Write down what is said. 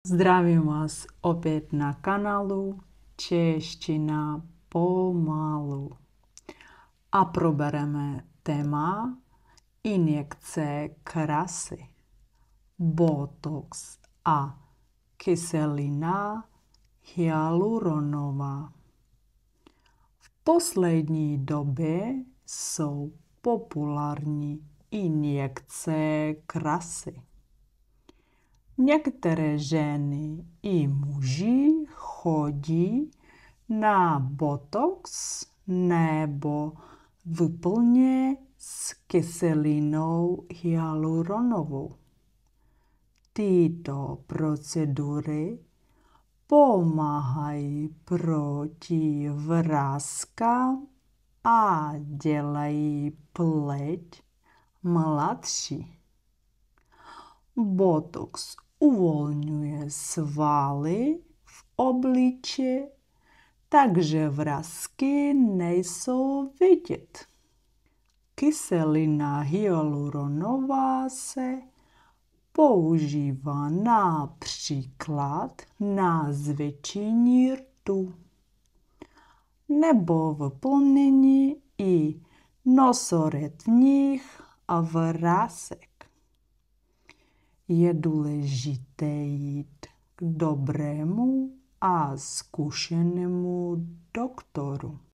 Zdravím vás opět na kanálu Čeština pomalu. A probereme téma injekce krásy, botox a kyselina hyaluronová. V poslední době jsou populární injekce krásy. Některé ženy i muži chodí na botox nebo vyplně s kyselinou hyaluronovou. Tyto procedury pomáhají proti vráskám a dělají pleť mladší. Botox uvolňuje svaly v obličeji, takže vrásky nejsou vidět. Kyselina hyaluronová se používá například na zvětšení rtu nebo vyplnění i nosoretních vrásek. Je důležité jít k dobrému a zkušenému doktoru.